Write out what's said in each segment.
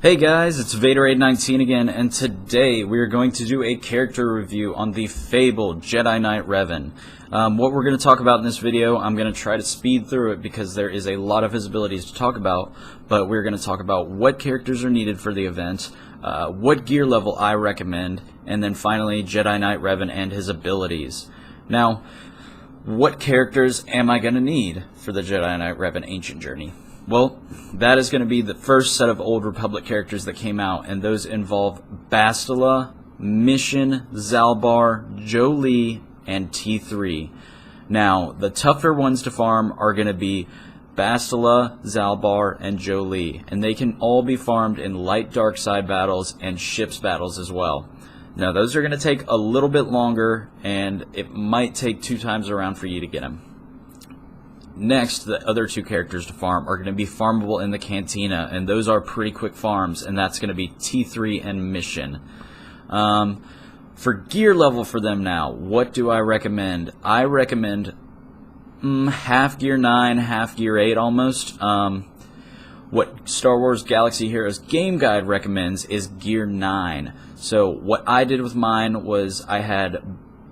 Hey guys, it's Vader819 again, and today we are going to do a character review on the fabled Jedi Knight Revan. What we're going to talk about in this video, I'm going to try to speed through it because there is a lot of his abilities to talk about, but we're going to talk about what characters are needed for the event, what gear level I recommend, and then finally Jedi Knight Revan and his abilities. Now, what characters am I going to need for the Jedi Knight Revan Ancient Journey? Well, that is going to be the first set of Old Republic characters that came out, and those involve Bastila, Mission, Zalbar, Jolee, and T3. Now, the tougher ones to farm are going to be Bastila, Zalbar, and Jolee, and they can all be farmed in light dark side battles and ships battles as well. Now, those are going to take a little bit longer, and it might take 2 times around for you to get them. Next, the other 2 characters to farm are going to be farmable in the Cantina, and those are pretty quick farms, and that's going to be T3 and Mission. For gear level for them now, what do I recommend? I recommend half gear 9, half gear 8 almost. What Star Wars Galaxy Heroes Game Guide recommends is gear 9. So what I did with mine was I had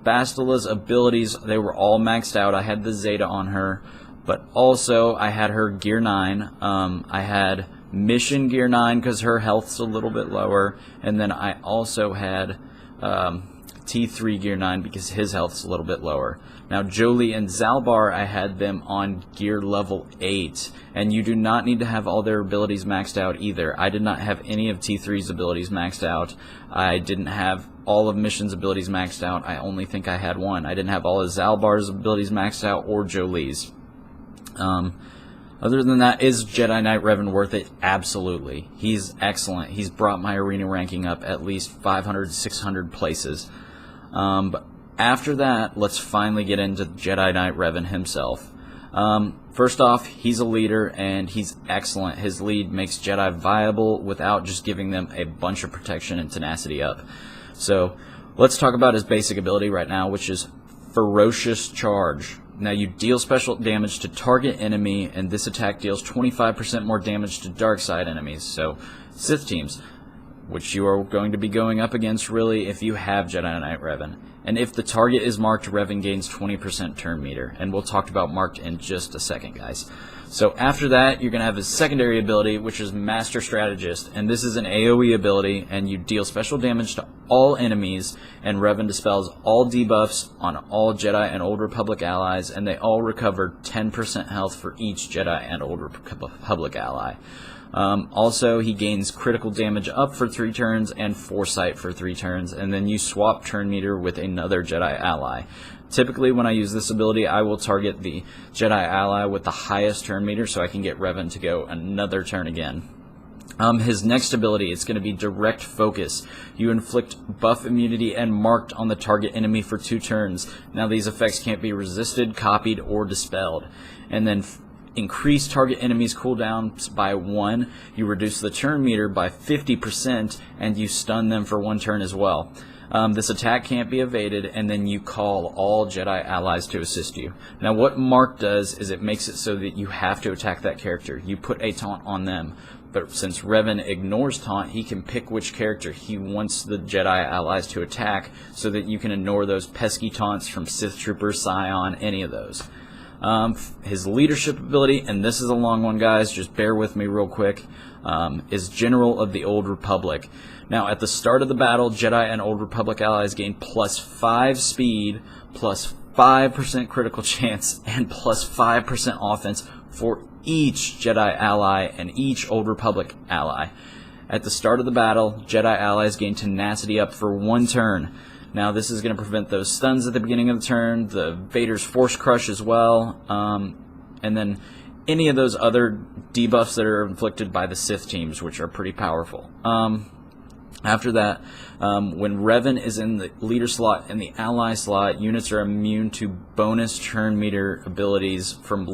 Bastila's abilities, they were all maxed out. I had the Zeta on her. But also, I had her gear 9. I had Mission gear 9 because her health's a little bit lower. And then I also had T3 gear 9 because his health's a little bit lower. Now, Jolee and Zalbar, I had them on gear level 8. And you do not need to have all their abilities maxed out either. I did not have any of T3's abilities maxed out. I didn't have all of Mission's abilities maxed out. I only think I had one. I didn't have all of Zalbar's abilities maxed out or Jolee's. Other than that, is Jedi Knight Revan worth it? Absolutely. He's excellent. He's brought my arena ranking up at least 500, 600 places. But after that, let's finally get into Jedi Knight Revan himself. First off, he's a leader, and he's excellent. His lead makes Jedi viable without just giving them a bunch of protection and tenacity up. So, let's talk about his basic ability right now, which is Ferocious Charge. Now, you deal special damage to target enemy, and this attack deals 25% more damage to dark side enemies, so Sith teams, which you are going to be going up against really if you have Jedi Knight Revan. And if the target is marked, Revan gains 20% turn meter, and we'll talk about marked in just a second, guys. So after that, you're going to have his secondary ability, which is Master Strategist, and this is an AoE ability, and you deal special damage to all enemies, and Revan dispels all debuffs on all Jedi and Old Republic allies, and they all recover 10% health for each Jedi and Old Republic ally. Also, he gains critical damage up for 3 turns and foresight for 3 turns, and then you swap turn meter with another Jedi ally. Typically, when I use this ability, I will target the Jedi ally with the highest turn meter so I can get Revan to go another turn again. His next ability is going to be Direct Focus. You inflict buff immunity and marked on the target enemy for 2 turns. Now, these effects can't be resisted, copied, or dispelled. And then increase target enemies cooldowns by 1, you reduce the turn meter by 50%, and you stun them for 1 turn as well. This attack can't be evaded, and then you call all Jedi allies to assist you. Now, what Mark does is it makes it so that you have to attack that character. You put a taunt on them, but since Revan ignores taunt, he can pick which character he wants the Jedi allies to attack so that you can ignore those pesky taunts from Sith Trooper, Scion, any of those. His leadership ability, and this is a long one, guys, just bear with me real quick, is General of the Old Republic. Now, at the start of the battle, Jedi and Old Republic allies gain plus 5 speed, plus 5% critical chance, and plus 5% offense for each Jedi ally and each Old Republic ally. At the start of the battle, Jedi allies gain tenacity up for 1 turn. Now, this is going to prevent those stuns at the beginning of the turn, the Vader's Force Crush as well, and then any of those other debuffs that are inflicted by the Sith teams, which are pretty powerful. After that, when Revan is in the leader slot and the ally slot, units are immune to bonus turn meter abilities from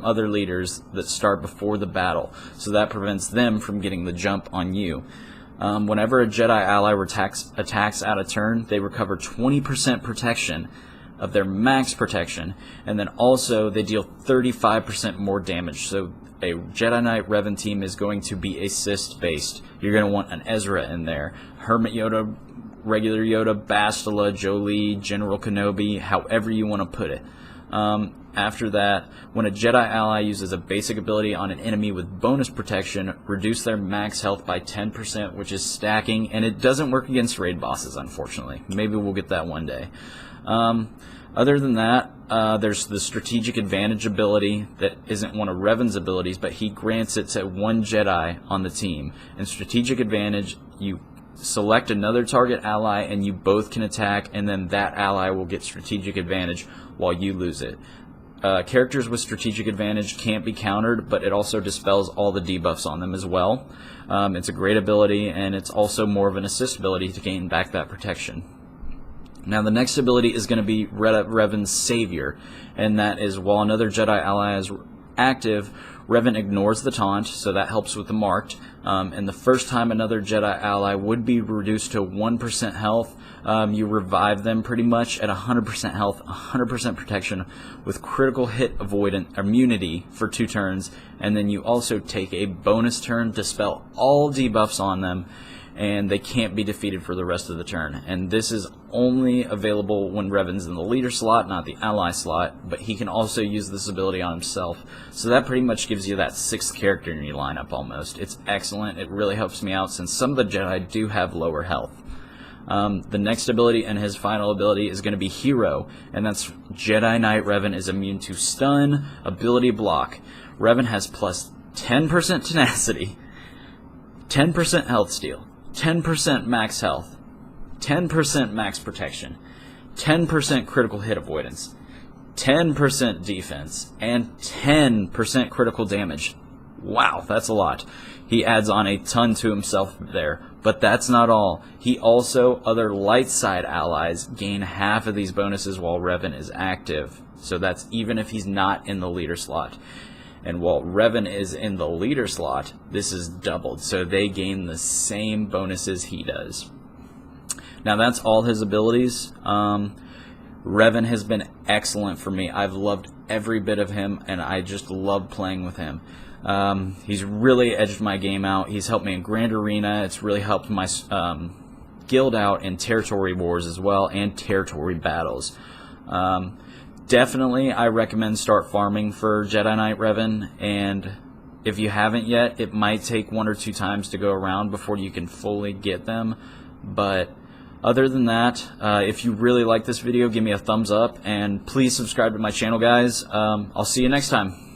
other leaders that start before the battle, so that prevents them from getting the jump on you. Whenever a Jedi ally attacks out of turn, they recover 20% protection of their max protection, and then also they deal 35% more damage. So a Jedi Knight Revan team is going to be assist based. You're going to want an Ezra in there, Hermit Yoda, regular Yoda, Bastila, Jolee, General Kenobi, however you want to put it. After that, when a Jedi ally uses a basic ability on an enemy with bonus protection, reduce their max health by 10%, which is stacking, and it doesn't work against raid bosses, unfortunately. Maybe we'll get that one day. Other than that, there's the strategic advantage ability that isn't one of Revan's abilities, but he grants it to one Jedi on the team. And strategic advantage, you select another target ally and you both can attack, and then that ally will get strategic advantage while you lose it. Characters with strategic advantage can't be countered, but it also dispels all the debuffs on them as well. It's a great ability, and it's also more of an assist ability to gain back that protection. Now the next ability is going to be Revan's Savior, and that is while another Jedi ally is active, Revan ignores the taunt, so that helps with the marked. And the first time another Jedi ally would be reduced to 1% health, you revive them pretty much at 100% health, 100% protection, with critical hit avoidant immunity for 2 turns, and then you also take a bonus turn to dispel all debuffs on them, and they can't be defeated for the rest of the turn. And this is only available when Revan's in the leader slot, not the ally slot, but he can also use this ability on himself. So that pretty much gives you that 6th character in your lineup almost. It's excellent. It really helps me out since some of the Jedi do have lower health. The next ability and his final ability is going to be Hero, and that's Jedi Knight Revan is immune to stun, ability block. Revan has plus 10% tenacity, 10% health steal, 10% max health, 10% max protection, 10% critical hit avoidance, 10% defense, and 10% critical damage. Wow, that's a lot. He adds on a ton to himself there, but that's not all. He also, other light side allies gain half of these bonuses while Revan is active. So that's even if he's not in the leader slot. And while Revan is in the leader slot, this is doubled, so they gain the same bonuses he does. Now that's all his abilities. Revan has been excellent for me. I've loved every bit of him, and I just love playing with him. He's really edged my game out. He's helped me in Grand Arena. It's really helped my guild out in territory wars as well, and territory battles. Definitely, I recommend start farming for Jedi Knight Revan, and if you haven't yet, it might take 1 or 2 times to go around before you can fully get them, but other than that, if you really like this video, give me a thumbs up, and please subscribe to my channel, guys. I'll see you next time.